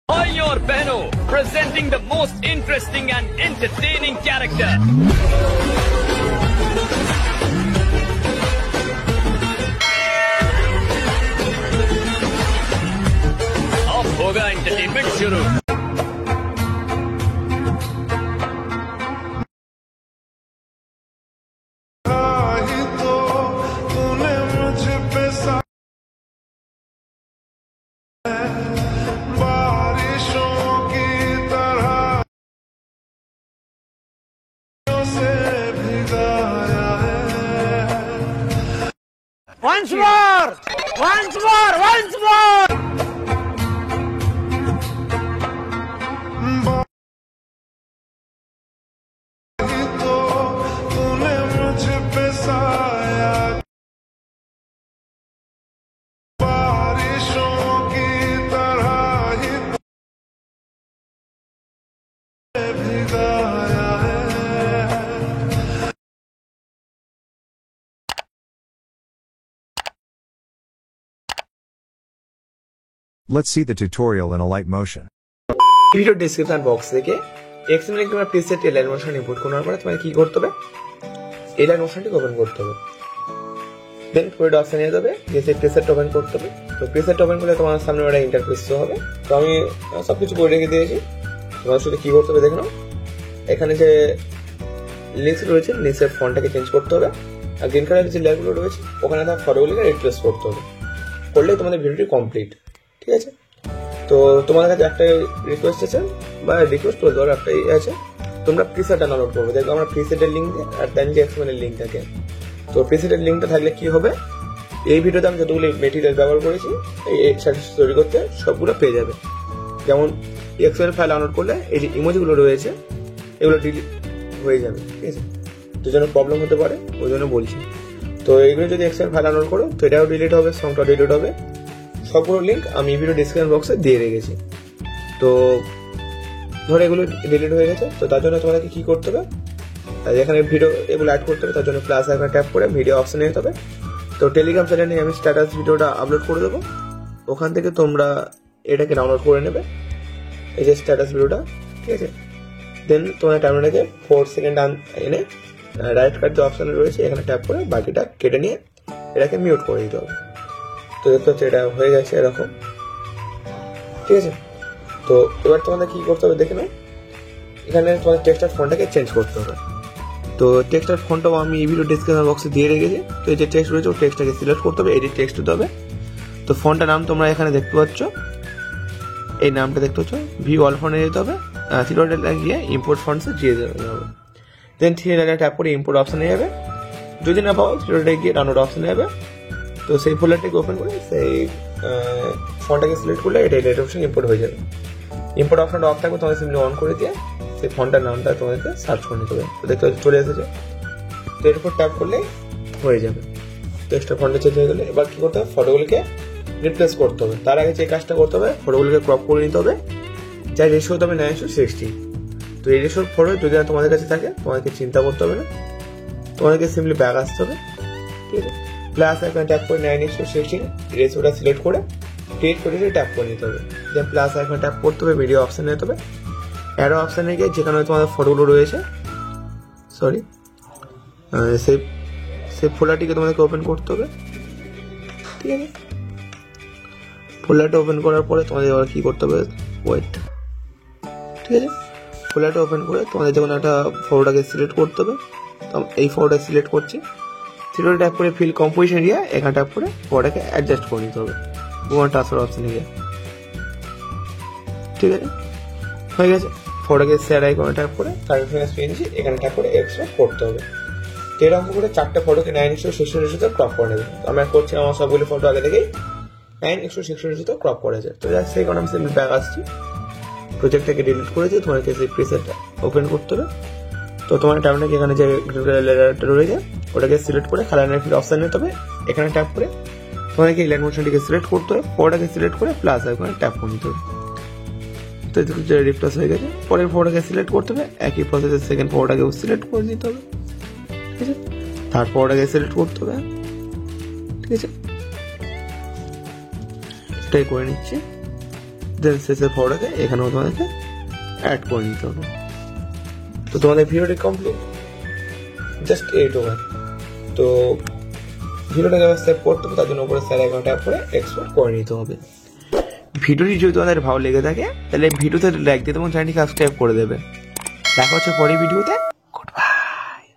भाई और बहनों, presenting the most interesting and entertaining character. अब होगा एंटरटेनमेंट शुरू। Once more! Once more! Once more! Let's see the tutorial in a light motion. Video description box থেকে XML কিংবা preset align motion input করার পরে তোমাকে কি করতে হবে, এলাইন মোশনটি ওপেন করতে হবে। দেন কোড অপশন নিয়ে যাবে, যে প্রিসেট ওপেন করতে হবে। তো প্রিসেট ওপেন করলে তোমার সামনে একটা ইন্টারফেস শো হবে। তো আমি সবকিছু করে রেখে দিয়েছি, তোমার শুধু কি করতে হবে দেখে নাও। এখানে যে লিস্ট রয়েছে, লিস্টের ফন্টটাকে চেঞ্জ করতে হবে। আর গ্রিন কালারের যে লেয়ারগুলো রয়েছে ওখানে তার ফটোগুলোকে রিপ্লেস করতে হবে। করলেই তোমাদের ভিডিওটি কমপ্লিট। ঠিক আছে, তো তোমার কাছে একটা রিকোয়েস্ট আছে বা রিকোয়েস্ট বলতে পারো, একটাই আছে, তোমরা প্রিসেট ডাউনলোড করবে। দেখো আমরা প্রিসেটের লিঙ্ক দিই আর দেন যে এক্সএমএল এর লিঙ্ক থাকে। তো প্রিসেটের লিঙ্কটা থাকলে কি হবে, এই ভিডিওতে আমি যতগুলো মেটেরিয়াল ব্যবহার করেছি এই স্ট্যাটাস তৈরি করতে সবগুলো পেয়ে যাবে। যেমন এক্সএমএল ফাইল ডাউনলোড করলে এই যে ইমোজিগুলো রয়েছে এগুলো ডিলিট হয়ে যাবে। ঠিক আছে, তো জন্য প্রবলেম হতে পারে, ওই জন্য বলছি। তো এইগুলো যদি এক্সএমএল ফাইল ডাউনলোড করো তো এটাও ডিলিট হবে, সংটা ডিলিট হবে। সবগুলো লিঙ্ক আমি ভিডিও ডিসক্রিপশন বক্সে দিয়ে রেখেছি। তো ধরো এগুলো ডিলিট হয়ে গেছে, তো তার জন্য তোমাদেরকে কি করতে হবে, এখানে ভিডিও এগুলো অ্যাড করতে হবে। তার জন্য প্লাস আইকনে ট্যাপ করে ভিডিও অপশনে যেতে হবে। তো টেলিগ্রাম চ্যানেলে আমি স্ট্যাটাস ভিডিওটা আপলোড করে দেবো, ওখান থেকে তোমরা এটাকে ডাউনলোড করে নেবে, এই যে স্ট্যাটাস ভিডিওটা। ঠিক আছে, দেন তোমার টাইমলাইনটাকে 4 সেকেন্ড এনে রাইট কাট যে অপশন রয়েছে এখানে ট্যাপ করে বাকিটা কেটে নিয়ে এটাকে মিউট করে দিতে হবে। তো দেখতে হচ্ছে এটা হয়ে গেছে এরকম। ঠিক আছে, তো এবার তোমাদের কি করতে হবে দেখে নাও। এখানে তোমাদের টেক্সটার ফন্টটাকে চেঞ্জ করতে হবে। তো টেক্সটার ফন্টটাও আমি এই ভিডিও ডিসক্রিপশন বক্সে দিয়ে রেখেছি। তো এই যে টেক্সট রয়েছে ওই টেক্সটটাকে সিলেক্ট করতে হবে, এডিট টেক্সট দিতে হবে। তো ফন্টটার নাম তোমরা এখানে দেখতে পাচ্ছ, এই নামটা দেখতে পাচ্ছ, ভিউ অল ফন্টে যেতে হবে, থ্রি গিয়ে ইম্পোর্ট ফন্টসে দিয়ে দেবে। দেন থ্রি লাইনে ট্যাপ করে ইম্পোর্ট অপশনে যাবে, যদি না পাও থ্রি গিয়ে ডাউনলোড অপশনে যাবে। তো সেই ফোল্ডারটাকে ওপেন করে সেই ফন্টটাকে সিলেক্ট করলে এটা এডিট অপশন ইম্পোর্ট হয়ে যাবে। ইম্পোর্ট অপশনটা অফ থাকবে, তোমাদের সিম্পলি অন করে দিয়ে সেই ফন্টটার নামটা তোমাদেরকে সার্চ করে নিতে হবে। তো দেখতে চলে এসেছে, তো এর উপর ট্যাপ করলেই হয়ে যাবে। তো এক্সট্রা ফন্টটা চেঞ্জ হয়ে গেলে এবার কি করতে হবে, ফটোগুলিকে রিপ্লেস করতে হবে। তার আগে যে কাজটা করতে হবে, ফটোগুলিকে ক্রপ করে নিতে হবে, যার রেশিও হতে হবে 9:60। তো এই রেশিওর ফটো যদি তোমাদের কাছে থাকে তোমাদেরকে চিন্তা করতে হবে না, তোমাদেরকে সিম্পলি ব্যাক আসতে হবে। ঠিক আছে, প্লাস আইকনে ট্যাপ করে 9:16 রেশিওটা সিলেক্ট করে ক্রিয়েট করে ট্যাপ করে নিতে হবে। দেন প্লাস আইকনে ট্যাপ করতে হবে, ভিডিও অপশানে যেতে হবে, অ্যারো অপশানে গিয়ে যেখানে তোমাদের ফটোগুলো রয়েছে সেই ফোল্ডারটিকে তোমাদেরকে ওপেন করতে হবে। ঠিক আছে, ফোল্ডারটা ওপেন করার পরে তোমাদের এবার কি করতে হবে, ওয়েট। ঠিক আছে, ফোল্ডারটা ওপেন করে তোমাদের যখন একটা ফটোটাকে সিলেক্ট করতে হবে, তো এই ফটোটা সিলেক্ট করছি, থ্রিডি ট্যাপ করে ফিল কম্পোজিশন এরিয়া এখানে ট্যাপ করে ফটোটাকে অ্যাডজাস্ট করে নিতে হবে গুগল ট্রান্সফার অপশনে গিয়ে। ঠিক আছে, হয়ে গেছে। ফটোকে শেয়ার আইকনে ট্যাপ করে কারেন্ট পেয়েছি এখানে ট্যাপ করে এক্সট্রা করতে হবে। তো এরকম করে 4টা ফটোকে 9:16 ক্রপ করে নেবে। আমি করছি আমার সবগুলো ফটো আগে থেকেই 9:16 ক্রপ করেছে। তো যাক সেই কারণে আমি সিম্পল ব্যাক আসছি, প্রজেক্টটাকে ডিলিট করেছি, তোমাকে সেই প্রিসেটটা ওপেন করতে হবে। তো তোমার টাইমলাইনে এখানে যে লেয়ারটা রয়েছে ওটাকে সিলেক্ট করে কালার ফিল অপশন নিতে হবে, এখানে ট্যাপ করে তোমাকে এই লাইন মোশনটিকে সিলেক্ট করতে হবে, ফটোটাকে সিলেক্ট করে প্লাস আইকনে ট্যাপ করে নিতে হবে। তো রিপ্লেস হয়ে গেছে, পরের ফটোটাকে সিলেক্ট করতে হবে, একই প্রসেসে সেকেন্ড ফটোটাকেও সিলেক্ট করে দিতে হবে। ঠিক আছে, থার্ড ফটোটাকে সিলেক্ট করতে হবে। ঠিক আছে, সবটাই করে নিচ্ছি। দেন শেষের ফটোটাকে এখানেও তোমাদেরকে অ্যাড করে নিতে হবে। তো তোমাদের ভিডিওটি কমপ্লিট, জাস্ট 8 ওভার। তো ভিডিওটাকে আবার সেভ করতে হবে, তার জন্য উপরে স্যার অ্যাকাউন্ট ট্যাপ করে এক্সপোর্ট করে নিতে হবে। ভিডিওটি যদি তোমাদের ভালো লেগে থাকে তাহলে ভিডিওতে লাইক দিয়ে এবং চ্যানেলটি সাবস্ক্রাইব করে দেবে। দেখা হচ্ছে পরের ভিডিওতে।